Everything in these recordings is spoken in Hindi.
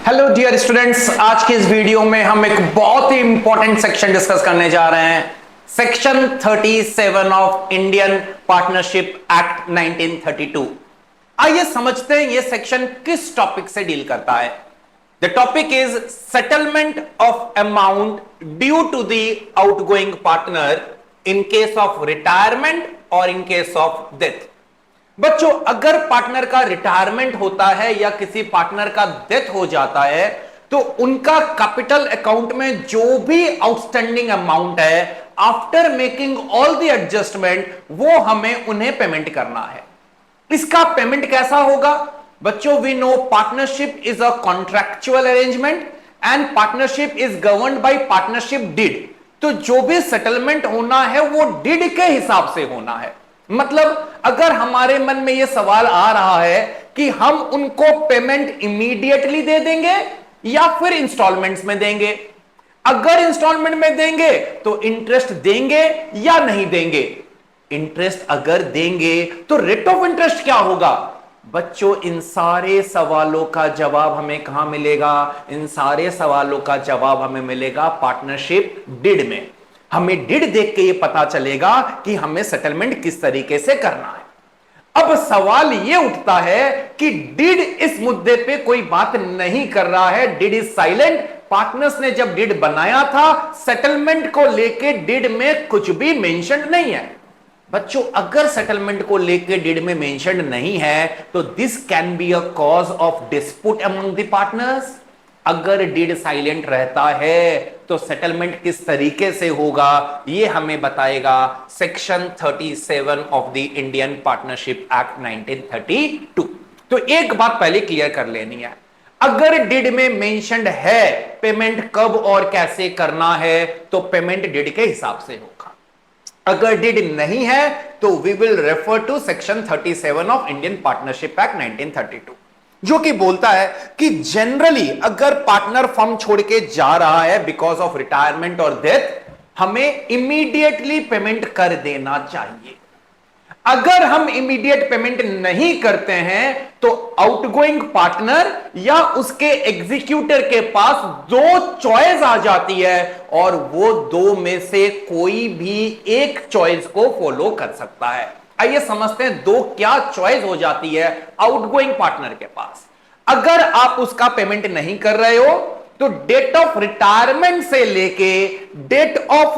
हेलो डियर स्टूडेंट्स, आज के इस वीडियो में हम एक बहुत ही इंपॉर्टेंट सेक्शन डिस्कस करने जा रहे हैं। Section 37 of Indian partnership act 1932। आइए समझते हैं ये सेक्शन किस टॉपिक से डील करता है। The topic is settlement of amount due to the outgoing partner in case of retirement और इन केस ऑफ डेथ। बच्चों, अगर पार्टनर का रिटायरमेंट होता है या किसी पार्टनर का डेथ हो जाता है तो उनका कैपिटल अकाउंट में जो भी आउटस्टैंडिंग अमाउंट है, after making all the adjustment, वो हमें उन्हें पेमेंट करना है। इसका पेमेंट कैसा होगा? बच्चों, we know partnership is a contractual arrangement and partnership is governed by partnership deed. तो जो भी सेटलमेंट होना है वो डीड के हिसाब से होना है। मतलब अगर हमारे मन में यह सवाल आ रहा है कि हम उनको पेमेंट इमीडिएटली दे देंगे या फिर इंस्टॉलमेंट्स में देंगे, अगर इंस्टॉलमेंट में देंगे तो इंटरेस्ट देंगे या नहीं देंगे, इंटरेस्ट अगर देंगे तो रेट ऑफ इंटरेस्ट क्या होगा? बच्चों, इन सारे सवालों का जवाब हमें कहां मिलेगा? इन सारे सवालों का जवाब हमें मिलेगा पार्टनरशिप डीड में। हमें डीड देख के ये पता चलेगा कि हमें सेटलमेंट किस तरीके से करना है। अब सवाल ये उठता है कि डीड इस मुद्दे पे कोई बात नहीं कर रहा है, डीड इज साइलेंट। पार्टनर्स ने जब डीड बनाया था, सेटलमेंट को लेके डीड में कुछ भी मेंशन नहीं है। बच्चों, अगर सेटलमेंट को लेके डीड में मेंशन नहीं है तो this can be a cause of dispute among the partners. अगर डीड साइलेंट रहता है तो सेटलमेंट किस तरीके से होगा, यह हमें बताएगा section 37 of the Indian partnership act 1932। तो एक बात पहले क्लियर कर लेनी है, अगर डीड में मेंशन्ड है पेमेंट कब और कैसे करना है तो पेमेंट डीड के हिसाब से होगा। अगर डीड नहीं है तो we will refer to section 37 of Indian partnership act 1932, जो कि बोलता है कि जनरली अगर पार्टनर फर्म छोड़ के जा रहा है बिकॉज ऑफ रिटायरमेंट और डेथ, हमें इमीडिएटली पेमेंट कर देना चाहिए। अगर हम इमीडिएट पेमेंट नहीं करते हैं तो आउटगोइंग पार्टनर या उसके एग्जीक्यूटर के पास दो चॉइस आ जाती है और वो दो में से कोई भी एक चॉइस को फॉलो कर सकता है। आइए समझते हैं दो क्या चॉइस हो जाती है आउटगोइंग पार्टनर के पास। अगर आप उसका पेमेंट नहीं कर रहे हो तो डेट ऑफ रिटायरमेंट से लेके डेट ऑफ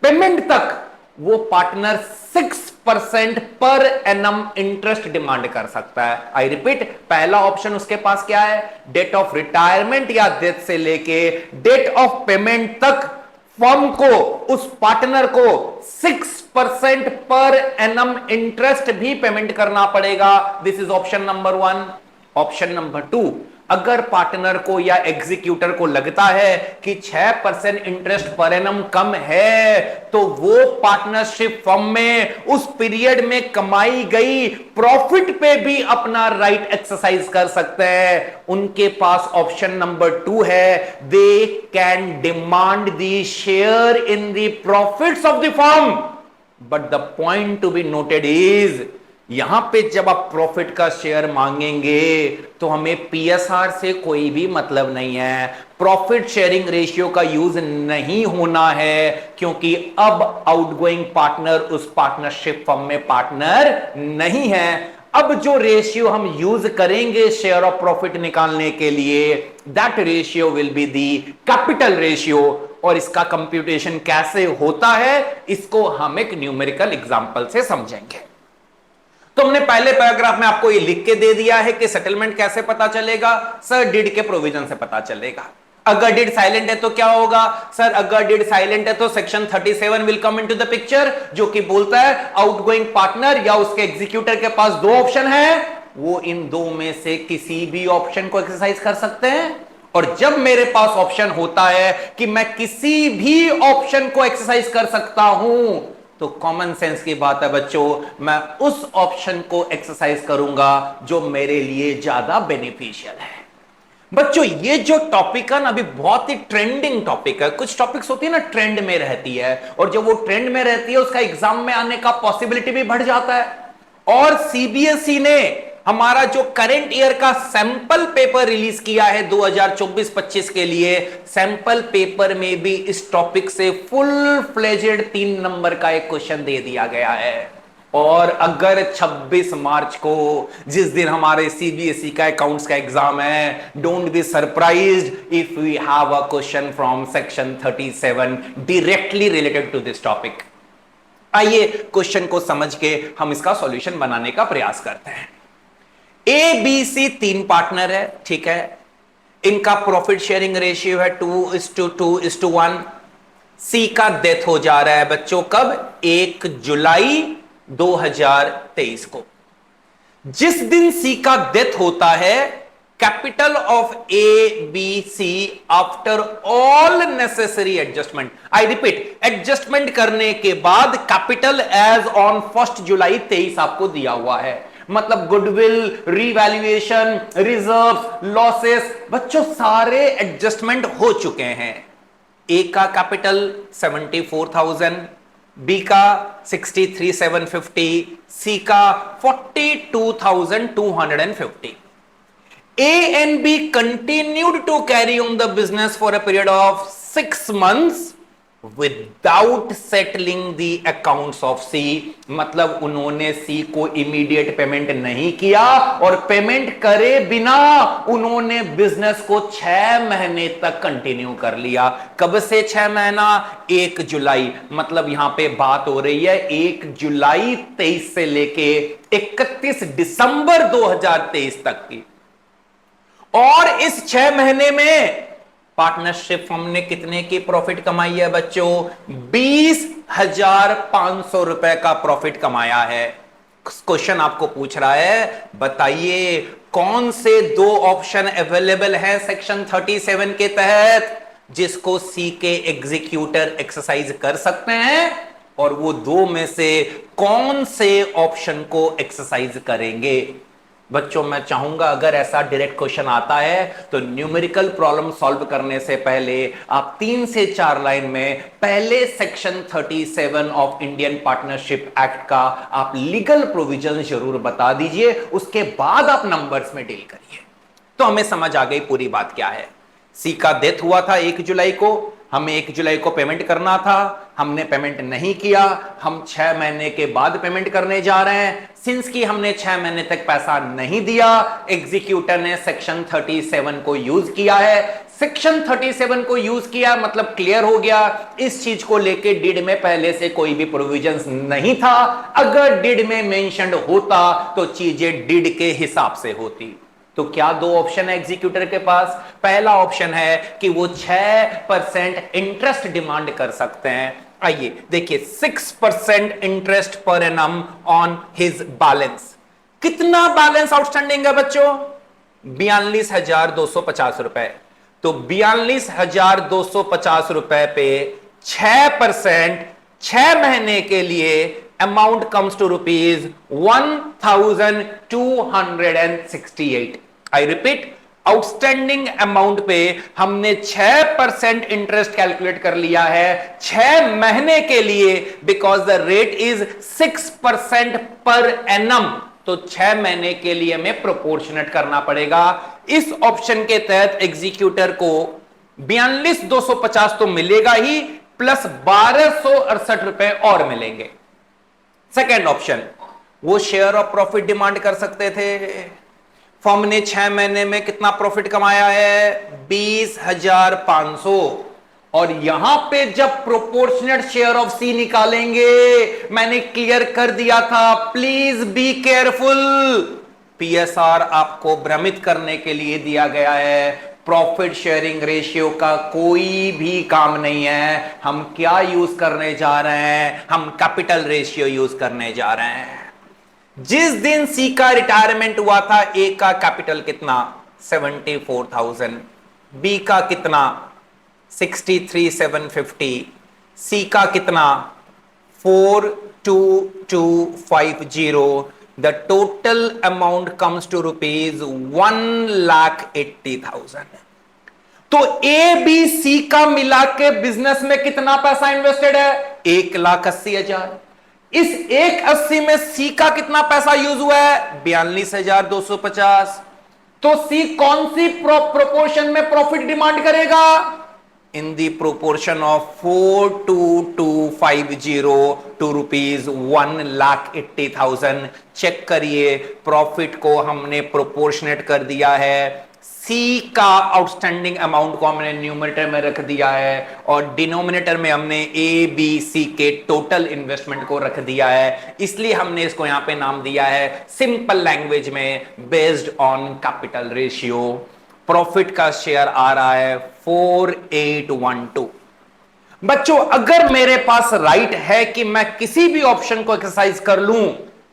पेमेंट तक वो partner 6% per annum interest demand कर सकता है। आई रिपीट, पहला ऑप्शन उसके पास क्या है? डेट ऑफ रिटायरमेंट या डेथ से लेके डेट ऑफ पेमेंट तक फर्म को, उस पार्टनर को 6% पर एनम इंटरेस्ट भी पेमेंट करना पड़ेगा। This is option number 1। Option number 2, अगर पार्टनर को या एग्जीक्यूटर को लगता है कि 6% इंटरेस्ट पर एनम कम है तो वो पार्टनरशिप फर्म में उस पीरियड में कमाई गई प्रॉफिट पे भी अपना राइट एक्सरसाइज कर सकते हैं। उनके पास ऑप्शन नंबर 2 है, they can demand the share in the profits of the firm. But the point to be noted is, यहां पे जब आप प्रॉफिट का शेयर मांगेंगे तो हमें पीएसआर से कोई भी मतलब नहीं है, प्रॉफिट शेयरिंग रेशियो का यूज नहीं होना है, क्योंकि अब आउटगोइंग पार्टनर उस पार्टनरशिप फर्म में पार्टनर नहीं है। अब जो रेशियो हम यूज करेंगे शेयर ऑफ प्रॉफिट निकालने के लिए, that ratio will be the capital ratio. और इसका कंप्यूटेशन कैसे होता है इसको हम एक न्यूमेरिकल एग्जांपल से समझेंगे। तो हमने पहले पैराग्राफ में आपको ये लिख के दे दिया है कि सेटलमेंट कैसे पता चलेगा। सर, डीड के प्रोविजन से पता चलेगा। अगर डीड साइलेंट है तो क्या होगा? सर, अगर डीड साइलेंट है तो section 37 will come into the picture, जो कि बोलता है आउटगोइंग पार्टनर या उसके एग्जीक्यूटर के पास दो ऑप्शन है, वो इन दो में से किसी भी ऑप्शन को एक्सरसाइज कर सकते हैं। और जब मेरे पास ऑप्शन होता है कि मैं किसी भी ऑप्शन को एक्सरसाइज कर सकता हूं तो कॉमन सेंस की बात है बच्चों, मैं उस ऑप्शन को एक्सरसाइज करूंगा जो मेरे लिए ज्यादा बेनिफिशियल है। बच्चों, ये जो टॉपिक है ना, अभी बहुत ही ट्रेंडिंग टॉपिक है। कुछ टॉपिक्स होती है ना ट्रेंड में रहती है, और जब वो ट्रेंड में रहती है उसका एग्जाम में आने का पॉसिबिलिटी भी बढ़ जाता है। और सीबीएसई ने हमारा जो करंट ईयर का सैंपल पेपर रिलीज किया है 2024-25 के लिए, सैंपल पेपर में भी इस टॉपिक से फुल फ्लेजेड 3 नंबर का एक क्वेश्चन दे दिया गया है। और अगर 26 मार्च को, जिस दिन हमारे सीबीएसई का अकाउंट्स का एग्जाम है, don't be surprised if we have a question from section 37 directly related to this topic. आइए क्वेश्चन को समझ के हम इसका सॉल्यूशन बनाने का प्रयास करते हैं। ए बी सी 3 पार्टनर है, ठीक है। इनका प्रॉफिट शेयरिंग रेशियो है 2:2:1। सी का डेथ हो जा रहा है बच्चों कब? 1 जुलाई 2023 को। जिस दिन सी का डेथ होता है, capital of A B C after all necessary adjustment, I repeat, adjustment करने के बाद कैपिटल एज ऑन 1 जुलाई 23 आपको दिया हुआ है। मतलब गुडविल, रीवैल्यूएशन, रिजर्व, लॉसेस, बच्चों सारे एडजस्टमेंट हो चुके हैं। ए का कैपिटल 74,000, बी का 63,750, सी का 42,250. A and B continued to carry on the business for a period of 6 months without settling the accounts of C. मतलब उन्होंने C को इमीडिएट पेमेंट नहीं किया और पेमेंट करे बिना उन्होंने बिजनेस को 6 महीने तक कंटिन्यू कर लिया। कब से 6 महीना? 1 जुलाई। मतलब यहां पे बात हो रही है 1 जुलाई 23 से लेके 31 दिसंबर 2023 तक की। और इस 6 महीने में पार्टनरशिप हमने कितने की प्रॉफिट कमाई है बच्चों? 20,500 रुपए का प्रॉफिट कमाया है। क्वेश्चन आपको पूछ रहा है, बताइए कौन से 2 ऑप्शन अवेलेबल है सेक्शन 37 के तहत जिसको सी के एग्जीक्यूटर एक्सरसाइज कर सकते हैं, और वो 2 में से कौन से ऑप्शन को एक्सरसाइज करेंगे? बच्चों मैं चाहूंगा अगर ऐसा डायरेक्ट क्वेश्चन आता है तो न्यूमेरिकल प्रॉब्लम सॉल्व करने से पहले आप 3 से 4 लाइन में पहले section 37 of Indian partnership act का आप लीगल प्रोविजन जरूर बता दीजिए, उसके बाद आप नंबर्स में डील करिए। तो हमें समझ आ गई पूरी बात क्या है। सी का डेथ हुआ था 1 जुलाई को, हमें 1 जुलाई को पेमेंट करना था, हमने पेमेंट नहीं किया, हम 6 महीने के बाद पेमेंट करने जा रहे हैं। सिंस की हमने 6 महीने तक पैसा नहीं दिया, एग्जीक्यूटर ने सेक्शन 37 को यूज किया है। सेक्शन 37 को यूज किया मतलब क्लियर हो गया, इस चीज को लेके डिड में पहले से कोई भी प्रोविजंस नहीं था। अगर डिड में मेंशन्ड होता तो चीजें डिड के हिसाब से होती। तो क्या 2 ऑप्शन है एग्जीक्यूटर के पास? पहला ऑप्शन है कि वो 6% इंटरेस्ट डिमांड कर सकते हैं। आइए देखिए, 6% interest per annum on his balance. कितना बैलेंस आउटस्टैंडिंग है बच्चों? 42,250 रुपए। तो 42,250 रुपए पे 6%, 6 महीने के लिए amount comes to rupees 1,268। I repeat, outstanding amount पे हमने 6% इंटरेस्ट कैलकुलेट कर लिया है 6 महीने के लिए, because the rate is 6% per annum. तो 6 महीने के लिए हमें प्रोपोर्शनेट करना पड़ेगा। इस ऑप्शन के तहत एग्जीक्यूटर को 42,250 तो मिलेगा ही, प्लस 1,268 रुपए और मिलेंगे। सेकेंड ऑप्शन, वो शेयर ऑफ प्रॉफिट डिमांड कर सकते थे। फर्म ने 6 महीने में कितना प्रॉफिट कमाया है? 20,500। और यहां पे जब प्रोपोर्शनेट शेयर ऑफ सी निकालेंगे, मैंने क्लियर कर दिया था, प्लीज बी केयरफुल। पीएसआर आपको भ्रमित करने के लिए दिया गया है, प्रॉफिट शेयरिंग रेशियो का कोई भी काम नहीं है। हम क्या यूज करने जा रहे हैं? हम कैपिटल रेशियो यूज करने जा रहे हैं। जिस दिन सी का रिटायरमेंट हुआ था, ए का कैपिटल कितना? 74,000, बी का कितना? 63,750, सी का कितना? 42,250। The total amount comes to rupees 1,80,000। तो ए बी सी का मिला के बिजनेस में कितना पैसा इन्वेस्टेड है? 1,80,000। इस 180 में सी का कितना पैसा यूज हुआ है? 42,250। तो सी कौन सी प्रोपोर्शन में प्रॉफिट डिमांड करेगा? In the proportion of 42250 to rupees 1,80,000। Check करिए, प्रॉफिट को हमने प्रोपोर्शनेट कर दिया है। सी का आउटस्टैंडिंग अमाउंट को हमने न्यूमरेटर में रख दिया है और डिनोमिनेटर में हमने ए बी सी के टोटल इन्वेस्टमेंट को रख दिया है। इसलिए हमने इसको यहां पे नाम दिया है सिंपल लैंग्वेज में based on capital ratio. Profit का शेयर आ रहा है 4812। बच्चों, अगर मेरे पास राइट है कि मैं किसी भी ऑप्शन को एक्सरसाइज कर लूं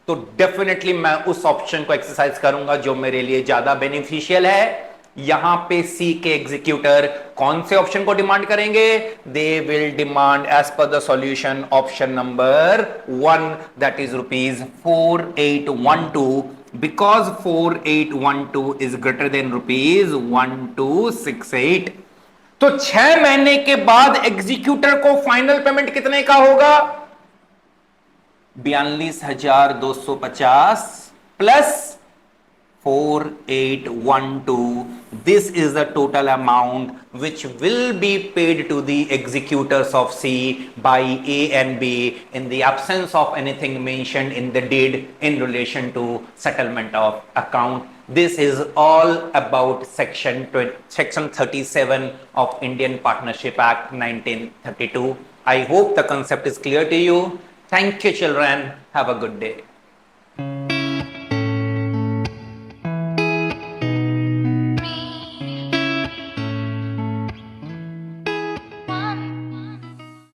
तो डेफिनेटली मैं उस ऑप्शन को एक्सरसाइज करूंगा जो मेरे लिए ज्यादा बेनिफिशियल है। यहां पे सी के एग्जीक्यूटर कौन से ऑप्शन को डिमांड करेंगे? They will demand as per the solution option number 1, that is rupees 4812, because 4812 is greater than rupees 1268। तो 6 महीने के बाद एग्जीक्यूटर को फाइनल पेमेंट कितने का होगा? 42,250 plus 4812. This is the total amount which will be paid to the executors of C by A and B in the absence of anything mentioned in the deed in relation to settlement of account. This is all about section 37 of Indian Partnership Act 1932. I hope the concept is clear to you. Thank you, children. Have a good day.